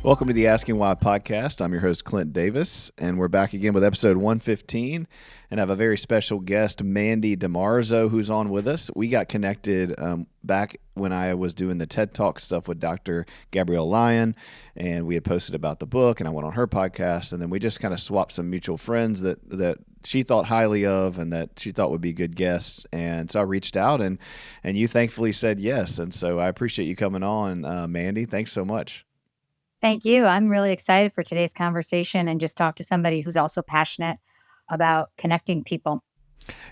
Welcome to the Asking Why podcast. I'm your host, Clint Davis, and we're back again with episode 115. And I have a very special guest, Mandy DiMarzo, who's on with us. We got connected back when I was doing the TED Talk stuff with Dr. Gabrielle Lyon, and we had posted about the book, and I went on her podcast, and then we just kind of swapped some mutual friends that she thought highly of and that she thought would be good guests. And so I reached out, and you thankfully said yes. And so I appreciate you coming on, Mandy. Thanks so much. Thank you. I'm really excited for today's conversation and just talk to somebody who's also passionate about connecting people.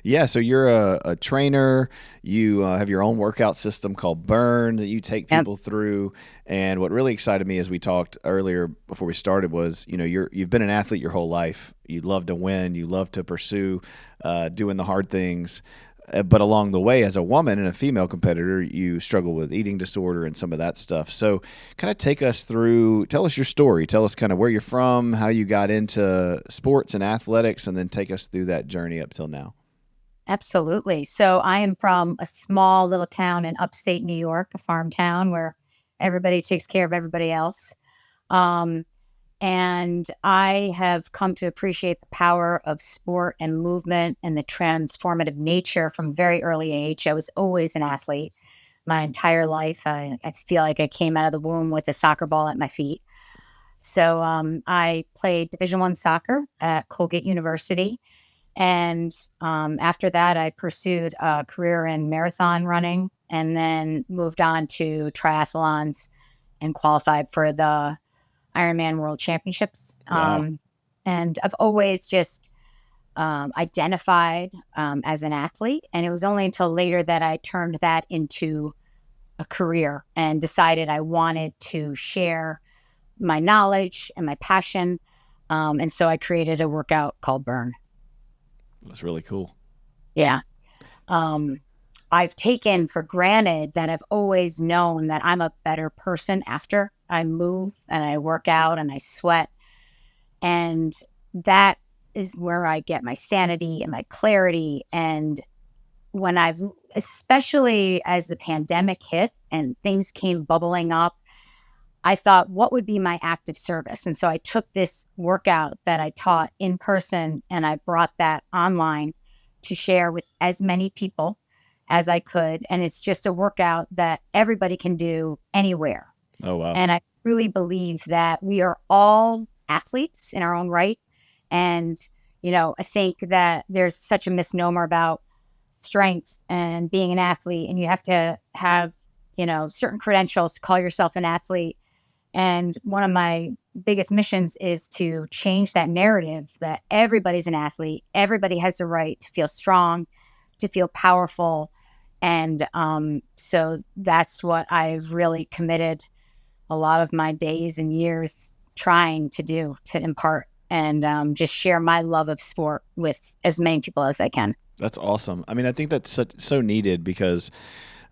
Yeah, so you're a trainer. You have your own workout system called Burn that you take Yep. people through. And what really excited me as we talked earlier before we started was, you've been an athlete your whole life. You love to win. You love to pursue doing the hard things. But along the way, as a woman and a female competitor, you struggle with eating disorder and some of that stuff. So, kind of take us through, tell us your story. Tell us kind of where you're from, how you got into sports and athletics, and then take us through that journey up till now. Absolutely. So I am from a small little town in upstate New York, a farm town where everybody takes care of everybody else. Um, and I have come to appreciate the power of sport and movement and the transformative nature from a very early age. I was always an athlete my entire life. I feel like I came out of the womb with a soccer ball at my feet. So I played Division I soccer at Colgate University. And after that, I pursued a career in marathon running and then moved on to triathlons and qualified for the Ironman World Championships. Wow. And I've always just identified as an athlete. And it was only until later that I turned that into a career and decided I wanted to share my knowledge and my passion. And so I created a workout called Burn. That's really cool. Yeah. Um, I've taken for granted that I've always known that I'm a better person after I move and I work out and I sweat. And that is where I get my sanity and my clarity. And when especially as the pandemic hit and things came bubbling up, I thought, what would be my act of service? And so I took this workout that I taught in person and I brought that online to share with as many people as I could. And it's just a workout that everybody can do anywhere. Oh, wow. And I really believe that we are all athletes in our own right. And, I think that there's such a misnomer about strength and being an athlete, and you have to have, certain credentials to call yourself an athlete. And one of my biggest missions is to change that narrative that everybody's an athlete. Everybody has the right to feel strong, to feel powerful. And so that's what I've really committed a lot of my days and years trying to do, to impart and just share my love of sport with as many people as I can. That's awesome. I mean, I think that's so needed because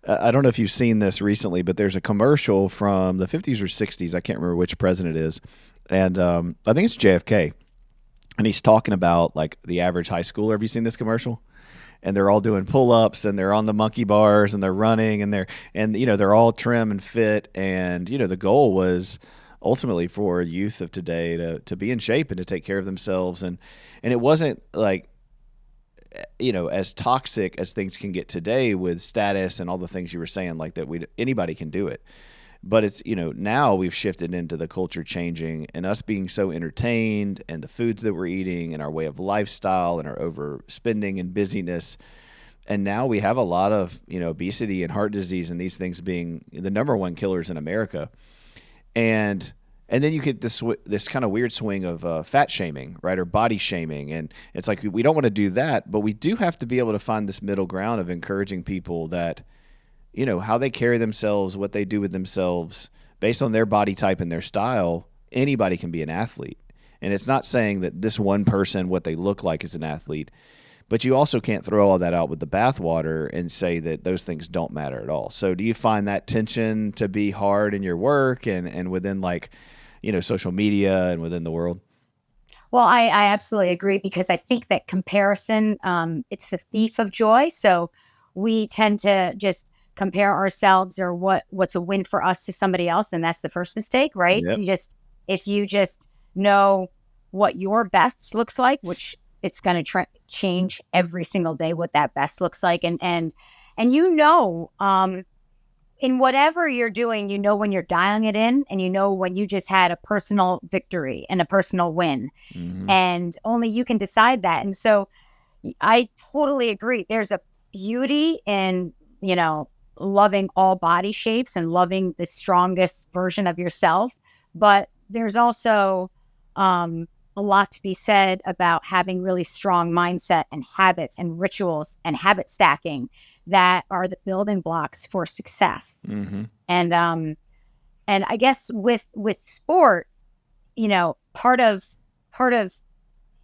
I don't know if you've seen this recently, but there's a commercial from the 50s or 60s. I can't remember which president it is. And I think it's JFK. And he's talking about like the average high schooler. Have you seen this commercial? And they're all doing pull-ups and they're on the monkey bars and they're running and they're all trim and fit. And, the goal was ultimately for youth of today to be in shape and to take care of themselves. And it wasn't like, as toxic as things can get today with status and all the things you were saying, like that anybody can do it. But it's, now we've shifted into the culture changing and us being so entertained and the foods that we're eating and our way of lifestyle and our overspending and busyness. And now we have a lot of, obesity and heart disease and these things being the number one killers in America. And then you get this kind of weird swing of fat shaming, right, or body shaming, and it's like we don't want to do that, but we do have to be able to find this middle ground of encouraging people that, how they carry themselves, what they do with themselves, based on their body type and their style. Anybody can be an athlete, and it's not saying that this one person, what they look like, is an athlete, but you also can't throw all that out with the bathwater and say that those things don't matter at all. So, do you find that tension to be hard in your work and within like social media and within the world? Well, I absolutely agree because I think that comparison, it's the thief of joy. So we tend to just compare ourselves or what's a win for us to somebody else. And that's the first mistake, right? Yep. You just if you just know what your best looks like, which it's going to change every single day what that best looks like, and in whatever you're doing, when you're dialing it in, and when you just had a personal victory and a personal win, Mm-hmm. and only you can decide that. And so I totally agree. There's a beauty in, loving all body shapes and loving the strongest version of yourself. But there's also a lot to be said about having really strong mindset and habits and rituals and habit stacking that are the building blocks for success. Mm-hmm. And I guess with sport, part of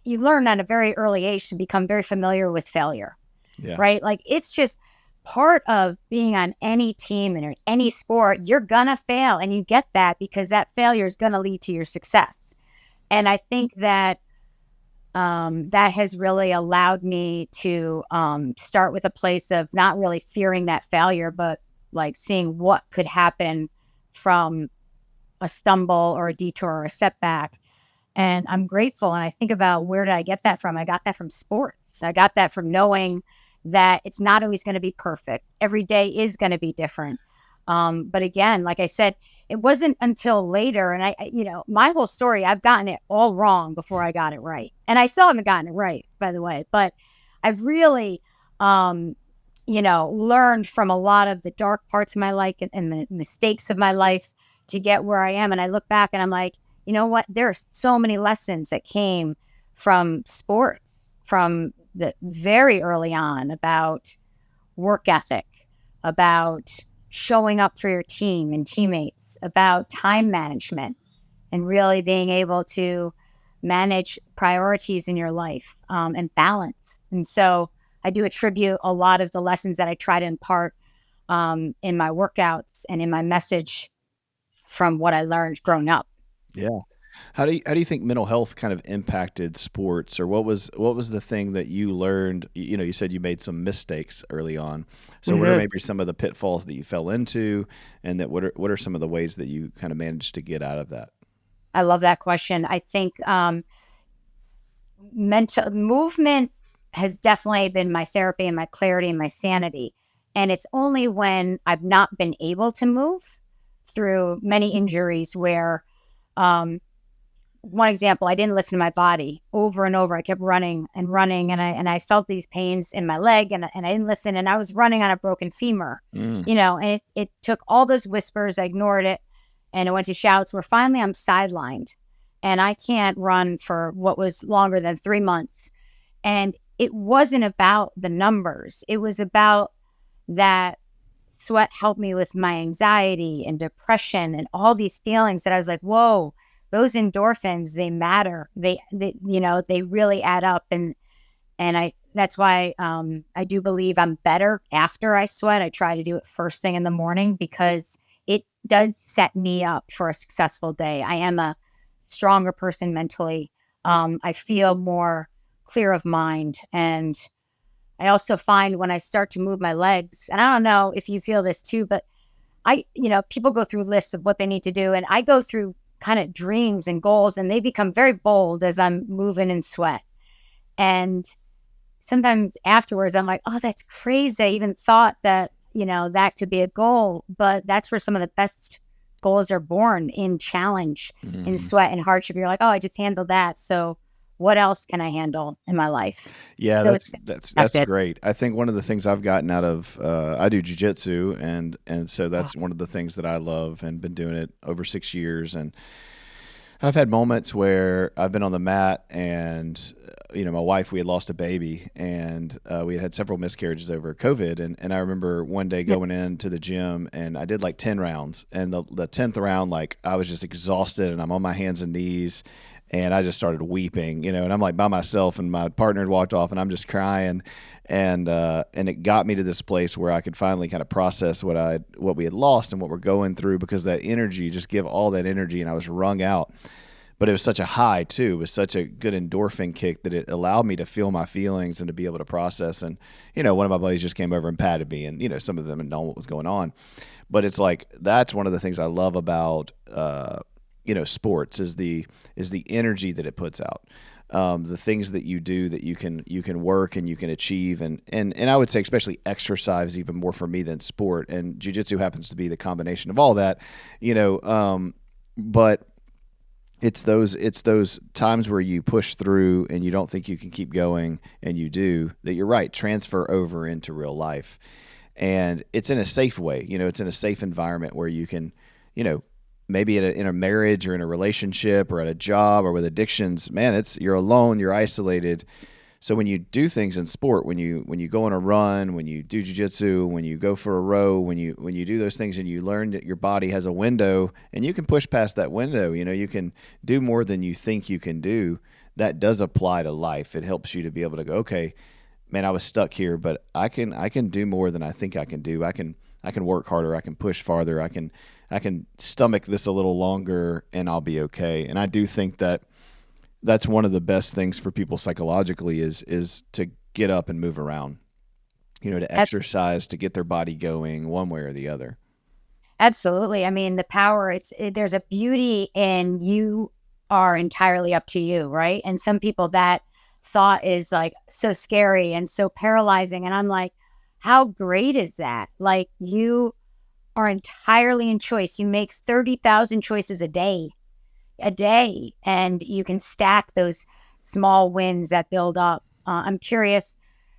you learn at a very early age to become very familiar with failure, Yeah. right? Like, it's just part of being on any team and any sport. You're gonna fail, and you get that because that failure is gonna lead to your success. And I think that that has really allowed me to start with a place of not really fearing that failure, but like seeing what could happen from a stumble or a detour or a setback. And I'm grateful. And I think about, where did I get that from? I got that from sports. I got that from knowing that it's not always going to be perfect. Every day is going to be different. But again, like I said, it wasn't until later. And my whole story, I've gotten it all wrong before I got it right. And I still haven't gotten it right, by the way. But I've really, learned from a lot of the dark parts of my life and the mistakes of my life to get where I am. And I look back and I'm like, you know what? There are so many lessons that came from sports, from the very early on, about work ethic, about showing up for your team and teammates, about time management, and really being able to manage priorities in your life, and balance. And so I do attribute a lot of the lessons that I try to impart in my workouts and in my message from what I learned growing up. Yeah. How do you think mental health kind of impacted sports, or what was the thing that you learned? You said you made some mistakes early on. So what are Mm-hmm. maybe some of the pitfalls that you fell into, and that what are some of the ways that you kind of managed to get out of that? I love that question. I think mental movement has definitely been my therapy and my clarity and my sanity. And it's only when I've not been able to move through many injuries where, one example, I didn't listen to my body over and over. I kept running and running, and I felt these pains in my leg, and I didn't listen. And I was running on a broken femur, Mm. and it took all those whispers. I ignored it, and it went to shouts where finally I'm sidelined, and I can't run for what was longer than 3 months. And it wasn't about the numbers. It was about that sweat helped me with my anxiety and depression and all these feelings that I was like, whoa, those endorphins, they matter. They really add up. And that's why I do believe I'm better after I sweat. I try to do it first thing in the morning because it does set me up for a successful day. I am a stronger person mentally. I feel more clear of mind. And I also find when I start to move my legs, and I don't know if you feel this too, but people go through lists of what they need to do. And I go through kind of dreams and goals, and they become very bold as I'm moving in sweat. And sometimes afterwards, I'm like, oh, that's crazy. I even thought that, that could be a goal. But that's where some of the best goals are born, in challenge, in Mhm. sweat and hardship. You're like, oh, I just handled that. So what else can I handle in my life? Yeah, So that's it's that's that's that's it. great. I think one of the things I've gotten out of I do jiu-jitsu, and so Oh, that's one of the things that I love, and been doing it over 6 years. And I've had moments where I've been on the mat, and my wife, we had lost a baby, and we had several miscarriages over COVID. And I remember one day yeah. going into the gym, and I did like 10 rounds, and the 10th round, like, I was just exhausted, and I'm on my hands and knees, and I just started weeping, and I'm like by myself, and my partner had walked off, and I'm just crying. And it got me to this place where I could finally kind of process what we had lost and what we're going through, because that energy, just give all that energy, and I was wrung out. But it was such a high too. It was such a good endorphin kick that it allowed me to feel my feelings and to be able to process. And one of my buddies just came over and patted me, and some of them had known what was going on. But it's like, that's one of the things I love about sports is the energy that it puts out, the things that you do that you can work and you can achieve, and I would say especially exercise even more for me than sport, and jiu-jitsu happens to be the combination of all that, but it's those times where you push through and you don't think you can keep going and you do, that you're right, transfer over into real life. And it's in a safe way, it's in a safe environment where you can, you know maybe in a marriage or in a relationship or at a job or with addictions, man, it's you're alone, you're isolated. So when you do things in sport, when you go on a run, when you do jujitsu, when you go for a row, when you do those things and you learn that your body has a window and you can push past that window, you can do more than you think you can do. That does apply to life. It helps you to be able to go, okay, man, I was stuck here, but I can do more than I think I can do. I can work harder. I can push farther. I can stomach this a little longer, and I'll be okay. And I do think that that's one of the best things for people psychologically is to get up and move around, to That's exercise, to get their body going one way or the other. absolutely. I mean, the power, there's a beauty in you are entirely up to you, right? And some people that thought is like so scary and so paralyzing. And I'm like, how great is that? Like you are entirely in choice. You make 30,000 choices a day, and you can stack those small wins that build up. I'm curious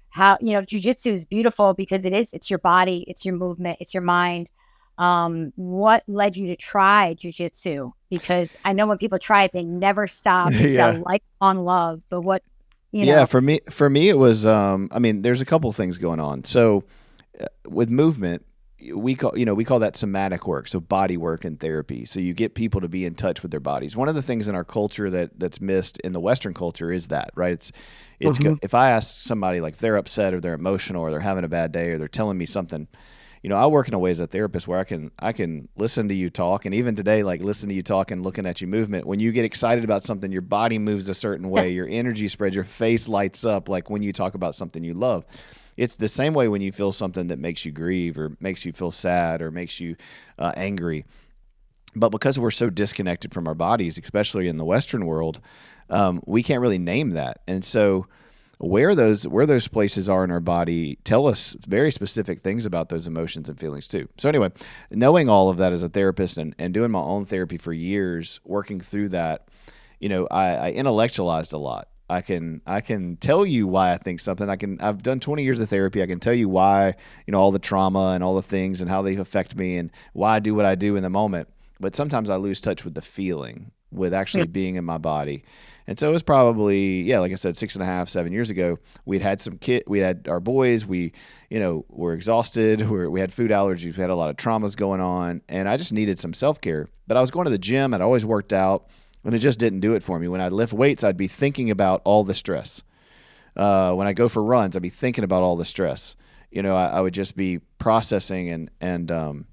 how, jujitsu is beautiful because it's your body, it's your movement, it's your mind. What led you to try jujitsu? Because I know when people try it, they never stop. It's a Yeah. lifelong love. But what, you Yeah, know, for me it was I mean, there's a couple things going on. So with movement, we call that somatic work, so body work and therapy. So you get people to be in touch with their bodies. One of the things in our culture that's missed in the Western culture is that, right? Mhm. If I ask somebody, like, if they're upset or they're emotional or they're having a bad day or they're telling me something, I work in a way as a therapist where I can listen to you talk, and even today, like, listen to you talk and looking at you movement. When you get excited about something, your body moves a certain way, your energy spreads, your face lights up, like when you talk about something you love. It's the same way when you feel something that makes you grieve or makes you feel sad or makes you angry. But because we're so disconnected from our bodies, especially in the Western world, we can't really name that. And so where those places are in our body tell us very specific things about those emotions and feelings too. So anyway, knowing all of that as a therapist, and doing my own therapy for years, working through that, I intellectualized a lot. I can tell you why I think something. I've done 20 years of therapy. I can tell you why, all the trauma and all the things and how they affect me and why I do what I do in the moment. But sometimes I lose touch with the feeling, with actually being in my body. And so it was probably, yeah, like I said, 6.5, 7 years ago. We had our boys. We, were exhausted. We had food allergies. We had a lot of traumas going on, and I just needed some self care. But I was going to the gym. I'd always worked out, and it just didn't do it for me. When I'd lift weights, I'd be thinking about all the stress. When I go for runs, I'd be thinking about all the stress. I would just be processing, and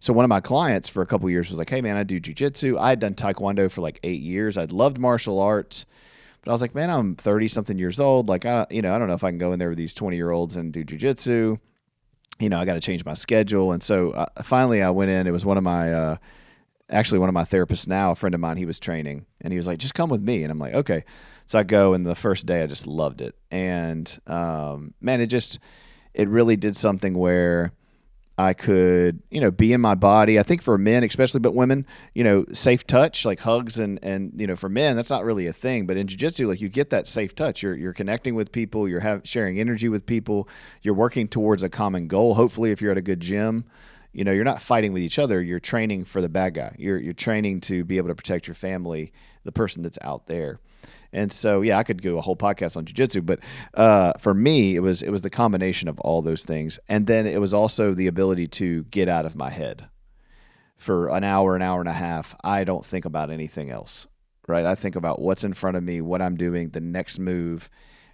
so one of my clients for a couple of years was like, "Hey man, I do jujitsu. I had done taekwondo for like 8 years. I'd loved martial arts, but I was like, man, I'm 30 something years old. Like, I don't know if I can go in there with these 20-year-olds and do jujitsu. I got to change my schedule." And so finally, I went in. It was actually one of my therapists now, a friend of mine. He was training, and he was like, "Just come with me." And I'm like, "Okay." So I go, and the first day, I just loved it. And man, it really did something where I could, be in my body. I think for men, especially, but women, safe touch, like hugs, and for men, that's not really a thing. But in jiu-jitsu, like, you get that safe touch. You're connecting with people. You're sharing energy with people. You're working towards a common goal. Hopefully, if you're at a good gym, you're not fighting with each other. You're training for the bad guy. You're training to be able to protect your family, the person that's out there. And so, yeah, I could do a whole podcast on jujitsu, but for me, it was the combination of all those things, and then it was also the ability to get out of my head for an hour and a half. I don't think about anything else, right? I think about what's in front of me, what I'm doing, the next move,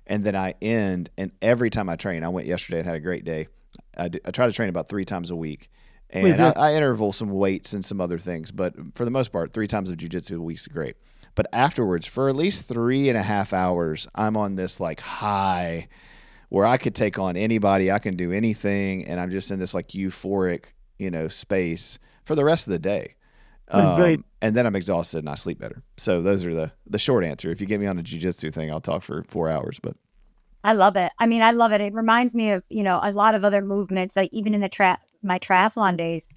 and then I end. And every time I train, I went yesterday and had a great day. I try to train about 3 times a week. And Mhm. I interval some weights and some other things, but for the most part, 3 times of jujitsu a week is great. But afterwards, for at least 3.5 hours, I'm on this like high where I could take on anybody, I can do anything, and I'm just in this like euphoric, space for the rest of the day. Right. And then I'm exhausted and I sleep better. So those are the short answer. If you get me on a jiu-jitsu thing, I'll talk for 4 hours. But I love it. I mean, I love it. It reminds me of, a lot of other movements, like even in my triathlon days,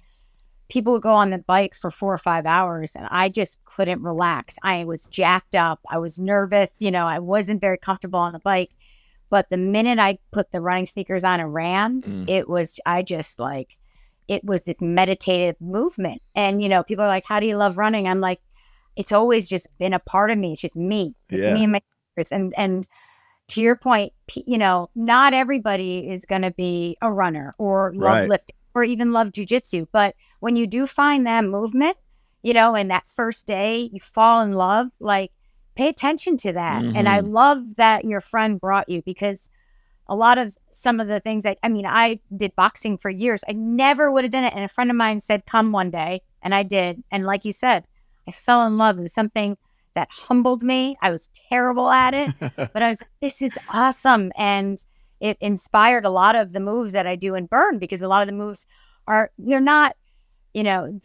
people would go on the bike for 4 or 5 hours and I just couldn't relax. I was jacked up. I was nervous. I wasn't very comfortable on the bike. But the minute I put the running sneakers on and ran, mm, it was this meditative movement. And, people are like, how do you love running? I'm like, it's always just been a part of me. It's just me. It's yeah, me and my sneakers. And to your point, not everybody is going to be a runner or love right. lifting or even love jujitsu. But when you do find that movement, and that first day you fall in love, like pay attention to that. And I Mm-hmm. love that your friend brought you because a lot of some of the things I did boxing for years. I never would have done it. And a friend of mine said, come one day. And I did. And like you said, I fell in love with something that humbled me. I was terrible at it, but I was like, this is awesome. And it inspired a lot of the moves that I do in Burn because a lot of the moves they're not,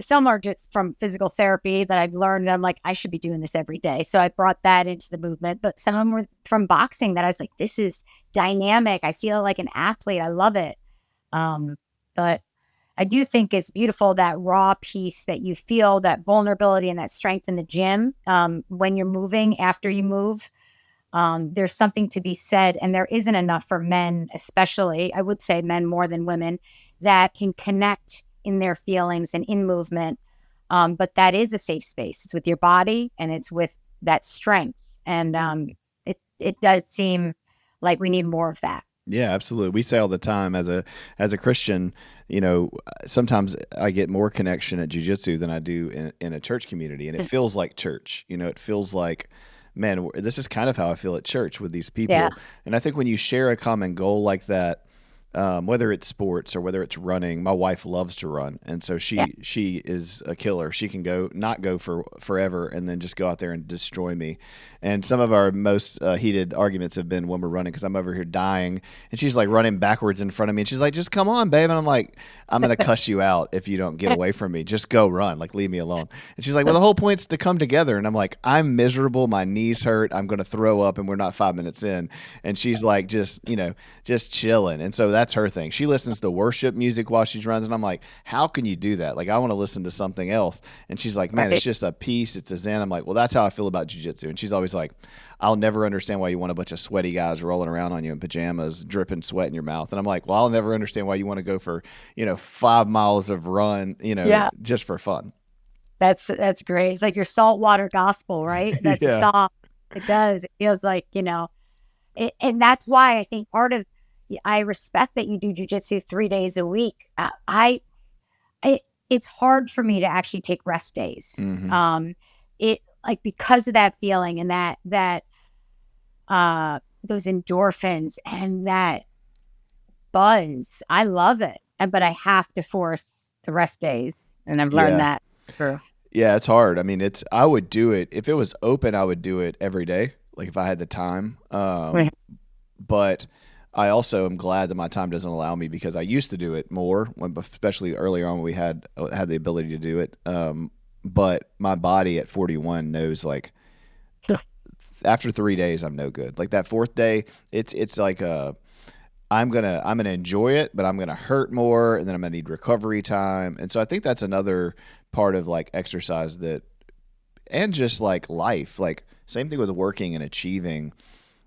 some are just from physical therapy that I've learned. And I'm like, I should be doing this every day. So I brought that into the movement. But some of them were from boxing that I was like, this is dynamic. I feel like an athlete. I love it. But I do think it's beautiful that raw piece that you feel that vulnerability and that strength in the gym when you're moving after you move. There's something to be said, and there isn't enough for men, especially. I would say men more than women that can connect in their feelings and in movement. But that is a safe space. It's with your body and it's with that strength. And it does seem like we need more of that. Yeah, absolutely. We say all the time as a Christian, sometimes I get more connection at jujitsu than I do in a church community, and it feels like church. It feels like, man, this is kind of how I feel at church with these Yeah. people. And I think when you share a common goal like that, whether it's sports or whether it's running, my wife loves to run, and so Yeah. she is a killer. She can not go for forever and then just go out there and destroy me. And some of our most heated arguments have been when we're running because I'm over here dying, and she's like running backwards in front of me, and she's like, "Just come on, babe," and I'm like, "I'm gonna cuss you out if you don't get away from me. Just go run, like leave me alone." And she's like, "Well, the That's whole point's to come together," and I'm like, "I'm miserable. My knees hurt. I'm gonna throw up, and we're not 5 minutes in." And she's like, just chilling. And so that's her thing. She listens to worship music while she runs. And I'm like, how can you do that? Like, I want to listen to something else. And she's like, man, it's right. just a peace. It's a zen. I'm like, well, that's how I feel about jujitsu. And she's always like, I'll never understand why you want a bunch of sweaty guys rolling around on you in pajamas, dripping sweat in your mouth. And I'm like, well, I'll never understand why you want to go for, 5 miles of run, Yeah. just for fun. That's great. It's like your saltwater gospel, right? That's a Yeah. song. It does. It feels like, and that's why I think I respect that you do jujitsu 3 days a week. I, it's hard for me to actually take rest days. Mm-hmm. It like because of that feeling and those endorphins and that buzz. I love it, but I have to force the rest days, and I've learned Yeah. that. True. Yeah, it's hard. I mean, I would do it if it was open. I would do it every day, like if I had the time. Right. But I also am glad that my time doesn't allow me because I used to do it more, especially earlier on when we had the ability to do it. But my body at 41 knows like after 3 days I'm no good. Like that fourth day, it's like I'm gonna enjoy it, but I'm gonna hurt more, and then I'm gonna need recovery time. And so I think that's another part of like exercise that, and just like life, like same thing with working and achieving.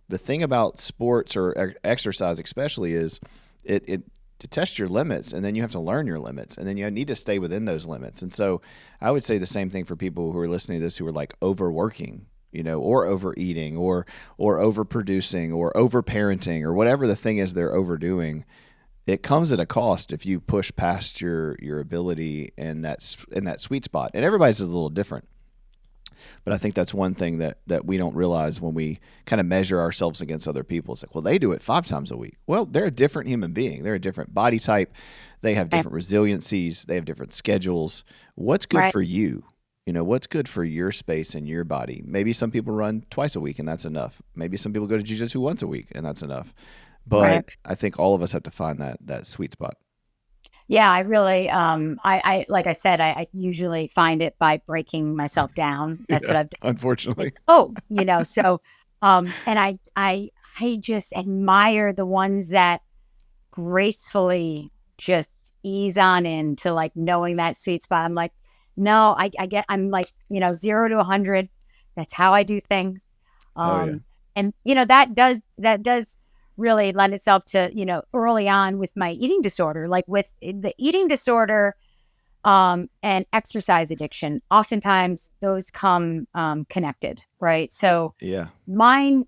The thing about sports or exercise, especially, is it to test your limits, and then you have to learn your limits, and then you need to stay within those limits. And so I would say the same thing for people who are listening to this who are like overworking, or overeating, or overproducing, or overparenting, or whatever the thing is they're overdoing. It comes at a cost if you push past your ability in that sweet spot. And everybody's a little different. But I think that's one thing that we don't realize when we kind of measure ourselves against other people. It's like, well, they do it 5 times a week. Well, they're a different human being. They're a different body type. They have Right. different resiliencies. They have different schedules. What's good Right. for you? What's good for your space and your body? Maybe some people run twice a week and that's enough. Maybe some people go to jiu-jitsu once a week and that's enough. But Right. I think all of us have to find that sweet spot. Yeah, I really, like I said, I usually find it by breaking myself down. That's Yeah, what I've done. Like, unfortunately. oh, so, and I just admire the ones that gracefully just ease on into like knowing that sweet spot. I'm like, no, I'm like, 0 to 100. That's how I do things. Oh yeah. Um, and that does really lend itself to, early on with my eating disorder, like with the eating disorder, and exercise addiction. Oftentimes those come, connected, right? So Yeah. mine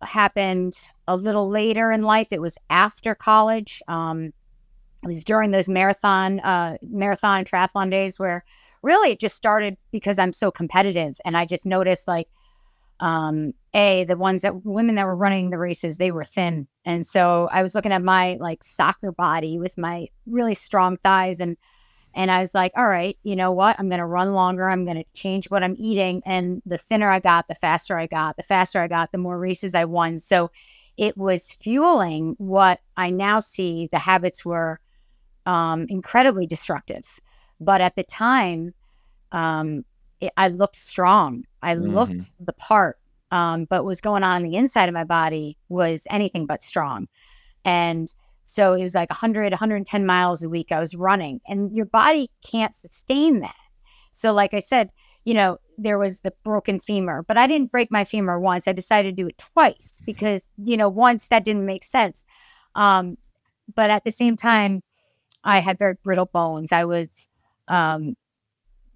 happened a little later in life. It was after college. It was during those marathon and triathlon days where really it just started because I'm so competitive, and I just noticed like, the women that were running the races, they were thin, and so I was looking at my like soccer body with my really strong thighs, and I was like, all right, you know what? I'm going to run longer. I'm going to change what I'm eating. And the thinner I got, the faster I got. The faster I got, the more races I won. So it was fueling what I now see the habits were, incredibly destructive. But at the time, I looked strong. I Hmm. looked the part. But what was going on the inside of my body was anything but strong. And so it was like 100, 110 miles a week I was running, and your body can't sustain that. So, like I said, there was the broken femur, but I didn't break my femur once. I decided to do it twice because, once that didn't make sense. Um, but at the same time, I had very brittle bones. I was, um,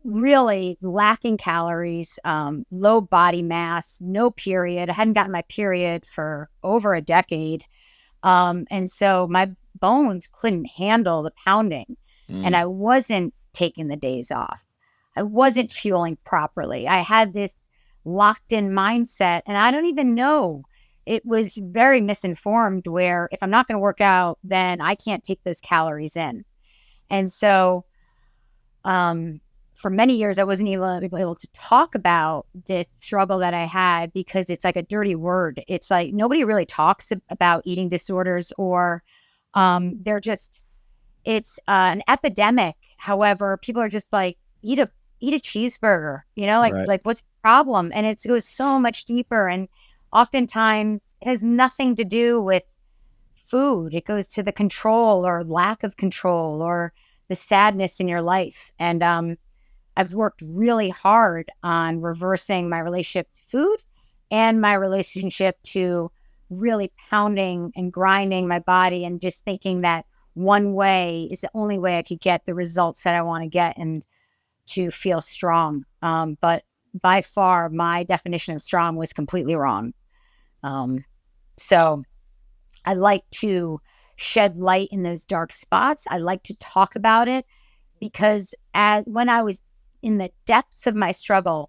really lacking calories, low body mass, no period. I hadn't gotten my period for over a decade. And so my bones couldn't handle the pounding, and Mm. I wasn't taking the days off. I wasn't fueling properly. I had this locked in mindset, and I don't even know. It was very misinformed where if I'm not going to work out, then I can't take those calories in. And so, um, for many years, I wasn't even able to talk about this struggle that I had because it's like a dirty word. It's like nobody really talks about eating disorders, or, they're just, it's, an epidemic. However, people are just like, eat a cheeseburger, Right. like what's the problem? And it goes so much deeper. And oftentimes it has nothing to do with food. It goes to the control or lack of control or the sadness in your life. And, I've worked really hard on reversing my relationship to food and my relationship to really pounding and grinding my body and just thinking that one way is the only way I could get the results that I want to get and to feel strong. But by far, my definition of strong was completely wrong. Um, so I like to shed light in those dark spots. I like to talk about it because as when I was in the depths of my struggle,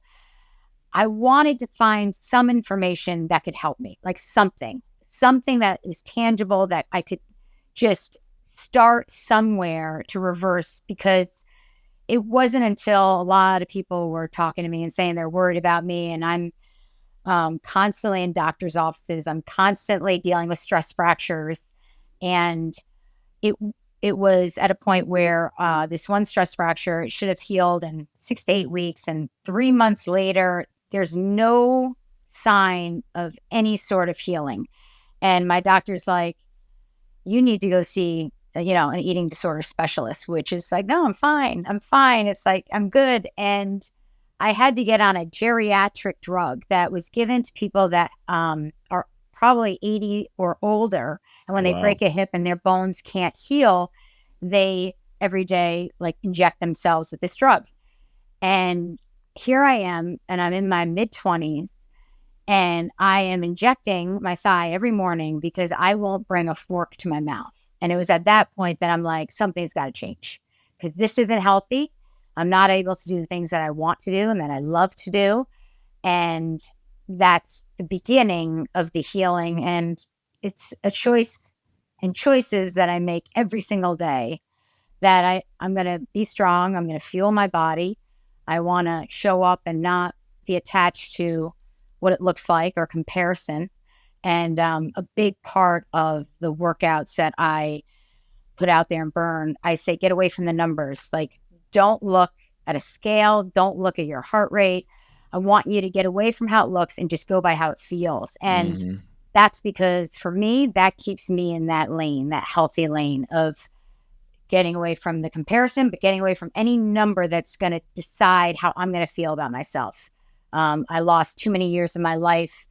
I wanted to find some information that could help me, like something that is tangible that I could just start somewhere to reverse because it wasn't until a lot of people were talking to me and saying they're worried about me, and I'm, constantly in doctor's offices. I'm constantly dealing with stress fractures, and it it was at a point where, this one stress fracture, it should have healed in 6 to 8 weeks, and 3 months later, there's no sign of any sort of healing. And my doctor's like, "You need to go see, an eating disorder specialist," which is like, "No, I'm fine. I'm fine." It's like, "I'm good." And I had to get on a geriatric drug that was given to people that, are probably 80 or older. And when they Wow. break a hip and their bones can't heal, they every day like inject themselves with this drug. And here I am, and I'm in my mid 20s, and I am injecting my thigh every morning because I won't bring a fork to my mouth. And it was at that point that I'm like, something's got to change because this isn't healthy. I'm not able to do the things that I want to do and that I love to do. And that's the beginning of the healing. And it's a choice and choices that I make every single day that I'm going to be strong. I'm going to fuel my body. I want to show up and not be attached to what it looks like or comparison. And, a big part of the workouts that I put out there and burn, I say, get away from the numbers. Like, don't look at a scale. Don't look at your heart rate. I want you to get away from how it looks and just go by how it feels. And Mm-hmm. that's because for me, that keeps me in that lane, that healthy lane of getting away from the comparison, but getting away from any number that's going to decide how I'm going to feel about myself. I lost too many years of my life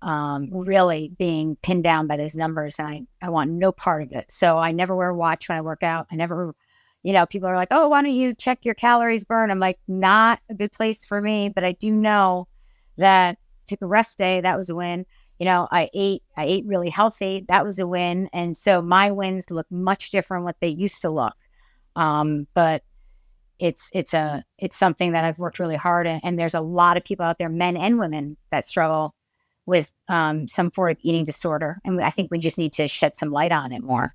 really being pinned down by those numbers, and I want no part of it. So I never wear a watch when I work out. I never, people are like, oh, why don't you check your calories burn? I'm like, not a good place for me, but I do know that took a rest day. That was a win. I ate really healthy. That was a win. And so my wins look much different what they used to look. But it's something that I've worked really hard at. And there's a lot of people out there, men and women, that struggle with some form of eating disorder. And I think we just need to shed some light on it more.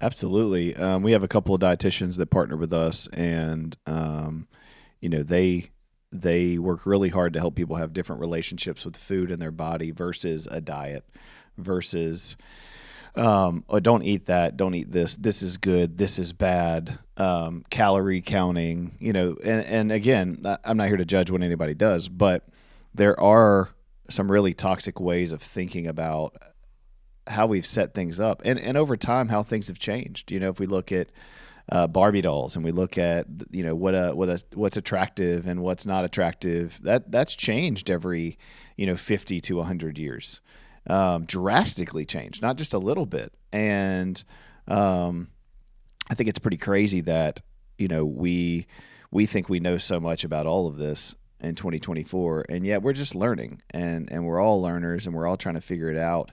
Absolutely. We have a couple of dietitians that partner with us, and they work really hard to help people have different relationships with food and their body versus a diet, versus oh, don't eat that, don't eat this. This is good. This is bad. Calorie counting. And again, I'm not here to judge what anybody does, but there are some really toxic ways of thinking about how we've set things up, and over time how things have changed. If we look at Barbie dolls, and we look at what's attractive and what's not attractive, that's changed every 50 to 100 years, drastically changed, not just a little bit. And I think it's pretty crazy that we think we know so much about all of this in 2024, and yet we're just learning, and we're all learners, and we're all trying to figure it out.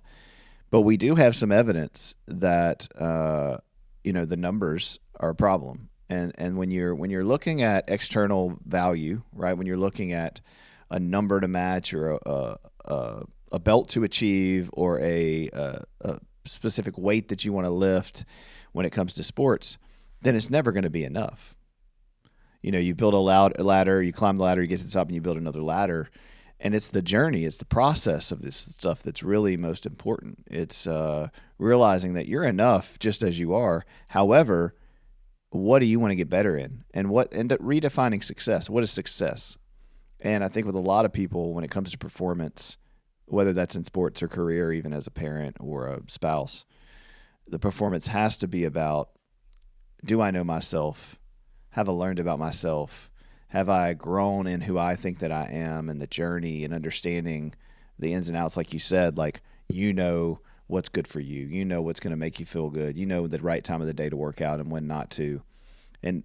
But we do have some evidence that the numbers are a problem, and when you're looking at external value, right? When you're looking at a number to match, or a belt to achieve, or a specific weight that you want to lift when it comes to sports, then it's never going to be enough. You build a ladder, you climb the ladder, you get to the top, and you build another ladder. And it's the journey, it's the process of this stuff that's really most important. It's realizing that you're enough just as you are. However, what do you want to get better in? And redefining success. What is success? And I think with a lot of people, when it comes to performance, whether that's in sports or career, even as a parent or a spouse, the performance has to be about, do I know myself? Have I learned about myself? Have I grown in who I think that I am, and the journey, and understanding the ins and outs, like you said, like, what's good for you. What's going to make you feel good. The right time of the day to work out and when not to. And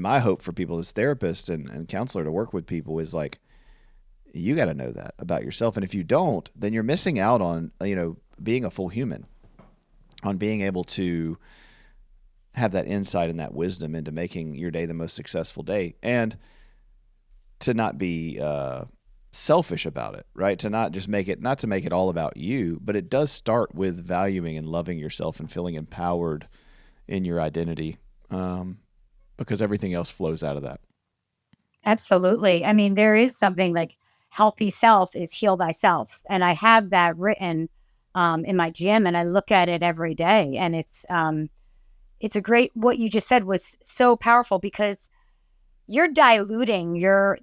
my hope for people as therapists and counselor to work with people is like, you got to know that about yourself. And if you don't, then you're missing out on, being a full human, on being able to have that insight and that wisdom into making your day the most successful day, and to not be selfish about it, right? To not just not to make it all about you, but it does start with valuing and loving yourself and feeling empowered in your identity, because everything else flows out of that. Absolutely. I mean, there is something like healthy self is heal thyself. And I have that written in my gym, and I look at it every day. And it's a great, what you just said was so powerful, because you're diluting your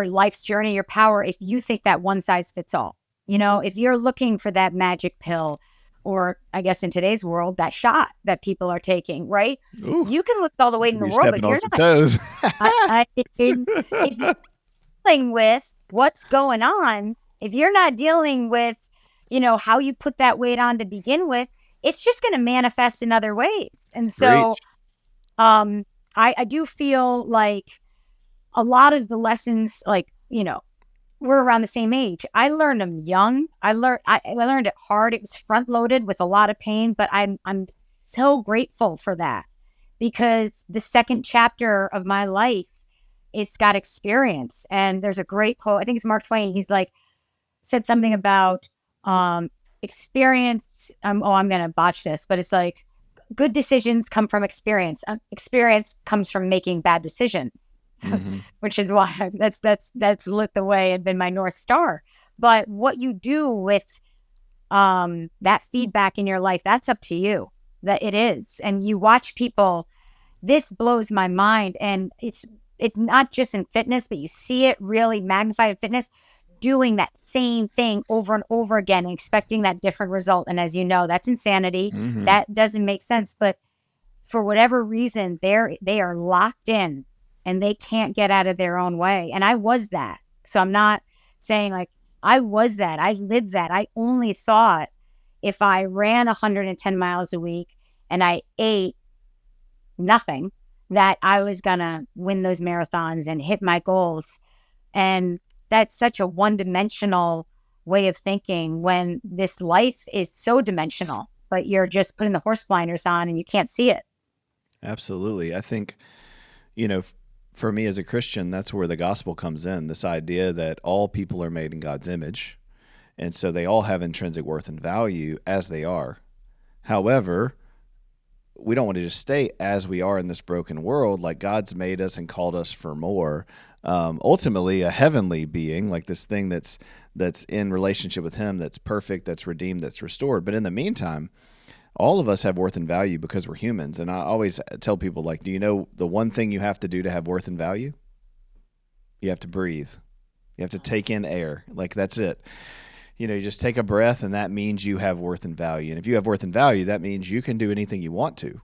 life's journey, your power, if you think that one size fits all. If you're looking for that magic pill, or I guess in today's world, that shot that people are taking, right? Ooh, you can look all the weight in the you're world, stepping but on you're some not. toes. If you're dealing with what's going on, if you're not dealing with, how you put that weight on to begin with, it's just going to manifest in other ways. And so, Preach. I do feel like a lot of the lessons, like, we're around the same age. I learned them young. I learned it hard. It was front loaded with a lot of pain, but I'm so grateful for that, because the second chapter of my life, it's got experience. And there's a great quote, I think it's Mark Twain. He's like, said something about experience. I'm going to botch this, but it's like, good decisions come from experience. Experience comes from making bad decisions, Mm-hmm. which is why that's lit the way and been my North Star. But what you do with that feedback in your life, that's up to you. that it is. And you watch people, this blows my mind. And it's not just in fitness, but you see it really magnified in fitness, doing that same thing over and over again and expecting that different result. And as you know, that's insanity. Mm-hmm. That doesn't make sense. But for whatever reason, they are locked in and they can't get out of their own way. And I was that. So I'm not saying like I was that. I lived that. I only thought if I ran 110 miles a week and I ate nothing, that I was going to win those marathons and hit my goals. And that's such a one-dimensional way of thinking when this life is so dimensional, but you're just putting the horse blinders on and you can't see it. Absolutely. I think, for me as a Christian, that's where the gospel comes in. This idea that all people are made in God's image. And so they all have intrinsic worth and value as they are. However, we don't want to just stay as we are in this broken world. Like God's made us and called us for more. Ultimately, a heavenly being, like this thing that's in relationship with Him, that's perfect, that's redeemed, that's restored. But in the meantime, all of us have worth and value because we're humans. And I always tell people, like, do you know the one thing you have to do to have worth and value? You have to breathe. You have to take in air. Like, that's it. You just take a breath, and that means you have worth and value. And if you have worth and value, that means you can do anything you want to.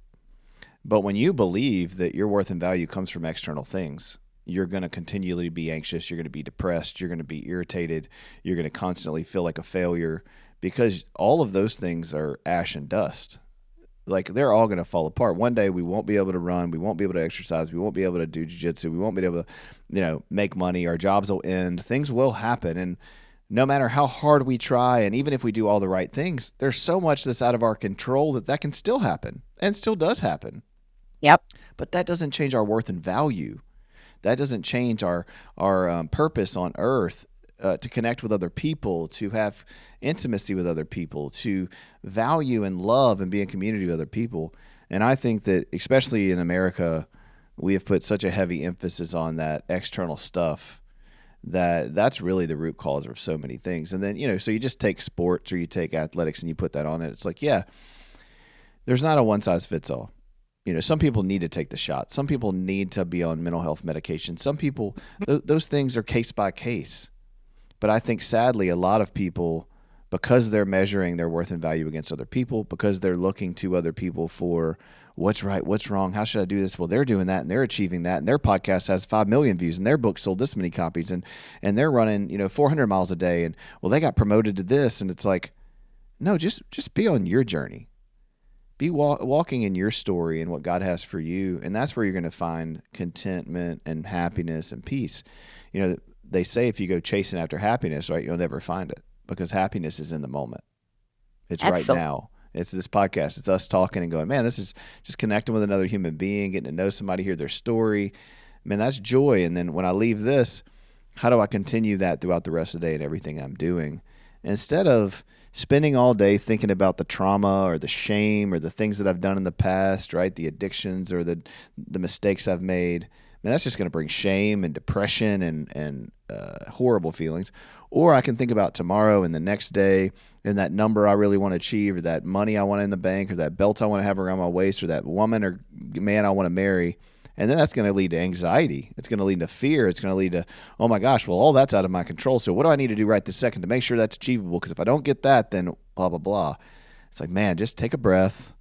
But when you believe that your worth and value comes from external things, you're going to continually be anxious. You're going to be depressed. You're going to be irritated. You're going to constantly feel like a failure because all of those things are ash and dust. Like they're all going to fall apart. One day we won't be able to run. We won't be able to exercise. We won't be able to do jiu-jitsu. We won't be able to, make money. Our jobs will end. Things will happen. And no matter how hard we try, and even if we do all the right things, there's so much that's out of our control that can still happen and still does happen. Yep. But that doesn't change our worth and value. That doesn't change our purpose on earth to connect with other people, to have intimacy with other people, to value and love and be in community with other people. And I think that, especially in America, we have put such a heavy emphasis on that external stuff that's really the root cause of so many things. And then, so you just take sports or you take athletics and you put that on it. It's like, yeah, there's not a one size fits all. Some people need to take the shot. Some people need to be on mental health medication. Some people, those things are case by case. But I think sadly, a lot of people, because they're measuring their worth and value against other people, because they're looking to other people for what's right, what's wrong, how should I do this? Well, they're doing that and they're achieving that, and their podcast has 5 million views and their book sold this many copies, and they're running 400 miles a day, and well, they got promoted to this, and it's like, no, just be on your journey. Be walking in your story and what God has for you, and that's where you're going to find contentment and happiness and peace. They say if you go chasing after happiness, right, you'll never find it because happiness is in the moment. It's right Absolutely. now. It's this podcast. It's us talking and going, man, this is just connecting with another human being, getting to know somebody, hear their story. Man, that's joy. And then when I leave this, how do I continue that throughout the rest of the day and everything I'm doing? Instead of spending all day thinking about the trauma or the shame or the things that I've done in the past, right? The addictions or the mistakes I've made. Man, that's just going to bring shame and depression and horrible feelings. Or I can think about tomorrow and the next day and that number I really want to achieve, or that money I want in the bank, or that belt I want to have around my waist, or that woman or man I want to marry. And then that's going to lead to anxiety. It's going to lead to fear. It's going to lead to, oh my gosh, well, all that's out of my control. So what do I need to do right this second to make sure that's achievable? Because if I don't get that, then blah, blah, blah. It's like, man, just take a breath,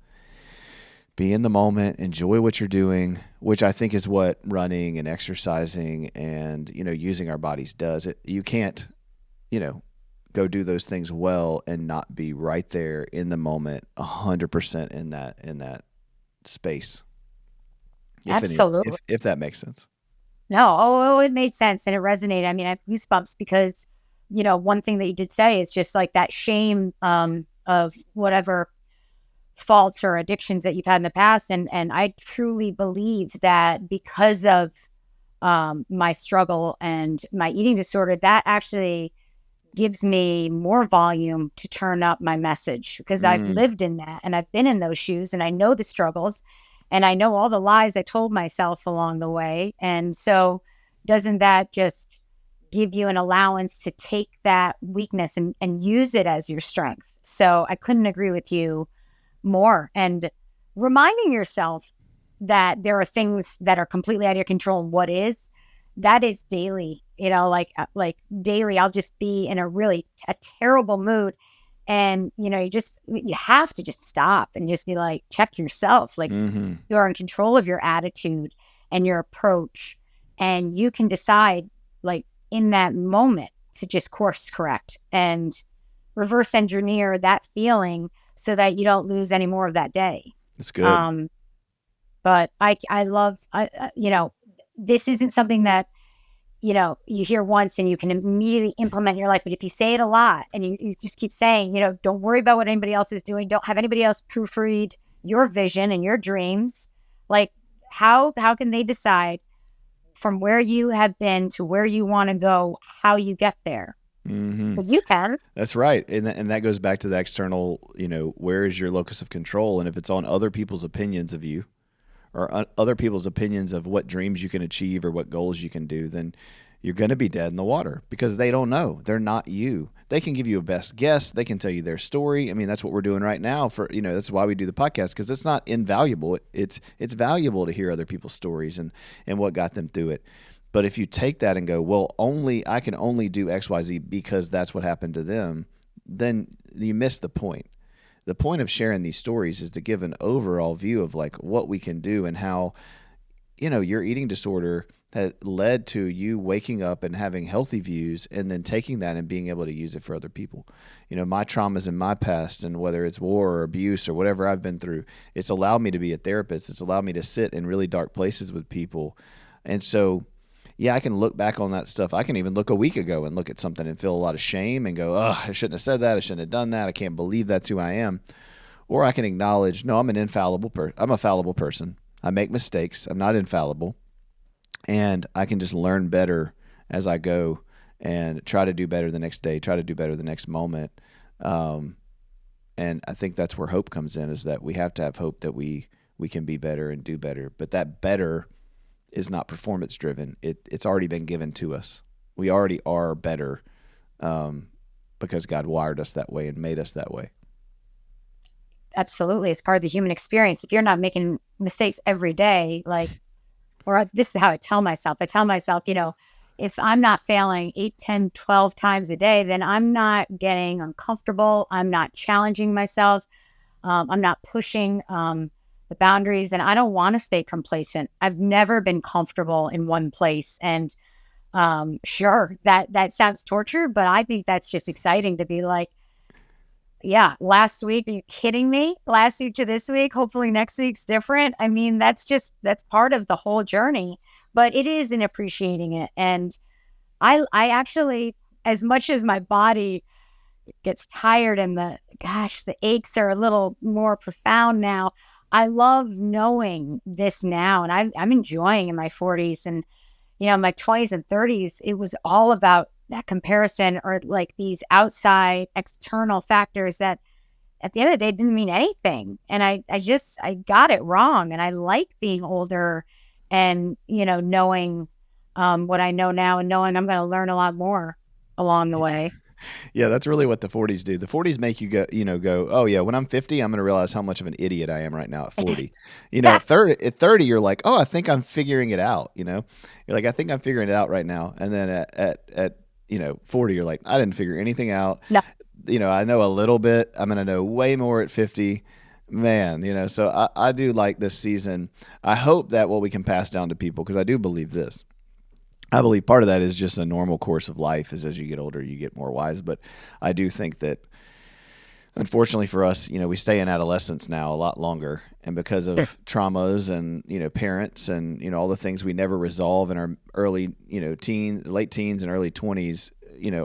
be in the moment, enjoy what you're doing, which I think is what running and exercising and, using our bodies does. You can't, go do those things well and not be right there in the moment, 100% in that space. Absolutely. If that makes sense. No, it made sense and it resonated. I mean, I have goosebumps because, one thing that you did say is just like that shame of whatever faults or addictions that you've had in the past. And I truly believe that because of my struggle and my eating disorder, that actually gives me more volume to turn up my message because I've lived in that and I've been in those shoes and I know the struggles and I know all the lies I told myself along the way. And so doesn't that just give you an allowance to take that weakness and use it as your strength? So I couldn't agree with you more. And reminding yourself that there are things that are completely out of your control and what is, that is daily, like daily, I'll just be in a terrible mood. And, you have to just stop and just be like, check yourself. Like, Mm-hmm. you are in control of your attitude and your approach. And you can decide, like, in that moment to just course correct and reverse engineer that feeling so that you don't lose any more of that day. That's good. Um, but I love, this isn't something that, you hear once and you can immediately implement in your life. But if you say it a lot and you just keep saying, don't worry about what anybody else is doing, don't have anybody else proofread your vision and your dreams, like, how can they decide from where you have been to where you want to go, how you get there? Mm-hmm. But you can. That's right. And that goes back to the external, where is your locus of control? And if it's on other people's opinions of you, or other people's opinions of what dreams you can achieve or what goals you can do, then you're going to be dead in the water because they don't know. They're not you. They can give you a best guess. They can tell you their story. I mean, that's what we're doing right now that's why we do the podcast, because it's not invaluable. It's valuable to hear other people's stories and what got them through it. But if you take that and go, well, I can only do XYZ because that's what happened to them, then you miss the point. The point of sharing these stories is to give an overall view of like what we can do and how, your eating disorder has led to you waking up and having healthy views and then taking that and being able to use it for other people. My traumas in my past, and whether it's war or abuse or whatever I've been through, it's allowed me to be a therapist. It's allowed me to sit in really dark places with people. And so, yeah, I can look back on that stuff. I can even look a week ago and look at something and feel a lot of shame and go, oh, I shouldn't have said that. I shouldn't have done that. I can't believe that's who I am. Or I can acknowledge, no, I'm I'm a fallible person. I make mistakes. I'm not infallible. And I can just learn better as I go and try to do better the next day, try to do better the next moment. Um, and I think that's where hope comes in, is that we have to have hope that we can be better and do better. But that better is not performance driven. It's already been given to us. We already are better, because God wired us that way and made us that way. Absolutely. It's part of the human experience. If you're not making mistakes every day, this is how I tell myself, if I'm not failing 8, 10, 12 times a day, then I'm not getting uncomfortable. I'm not challenging myself. I'm not pushing the boundaries, and I don't want to stay complacent. I've never been comfortable in one place. And sure, that sounds torture, but I think that's just exciting to be like, yeah, last week, are you kidding me? Last week to this week, hopefully next week's different. I mean, that's part of the whole journey, but it is in appreciating it. And I actually, as much as my body gets tired and the aches are a little more profound now, I love knowing this now. And I'm enjoying in my 40s, and, my 20s and 30s, it was all about that comparison, or like these outside external factors that at the end of the day didn't mean anything. And I got it wrong. And I like being older and, knowing what I know now, and knowing I'm going to learn a lot more along the way. Yeah, that's really what the 40s do. The 40s make you go, oh yeah, when I'm 50, I'm going to realize how much of an idiot I am right now at 40. At 30, you're like, oh, I think I'm figuring it out. You're like, I think I'm figuring it out right now. And then at 40, you're like, I didn't figure anything out. No. I know a little bit. I'm going to know way more at 50. Man, so I do like this season. I hope that what we can pass down to people, because I do believe this. I believe part of that is just a normal course of life, is as you get older, you get more wise. But I do think that, unfortunately for us, we stay in adolescence now a lot longer. And because of traumas and, parents and, all the things we never resolve in our early, late teens and early 20s,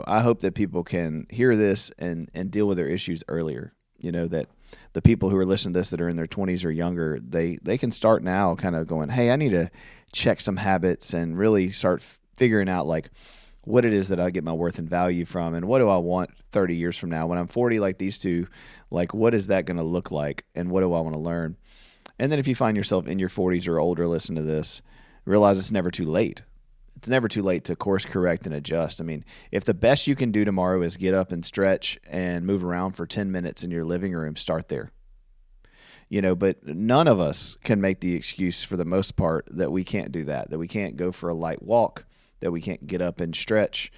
I hope that people can hear this and deal with their issues earlier. That the people who are listening to this that are in their 20s or younger, they can start now kind of going, hey, I need to check some habits and really start figuring out like what it is that I get my worth and value from, and what do I want 30 years from now when I'm 40, like these two, like what is that going to look like, and what do I want to learn? And then if you find yourself in your 40s or older, listen to this, realize it's never too late. It's never too late to course correct and adjust. I mean, if the best you can do tomorrow is get up and stretch and move around for 10 minutes in your living room, start there. but none of us can make the excuse for the most part that we can't do that we can't go for a light walk, that we can't get up and stretch,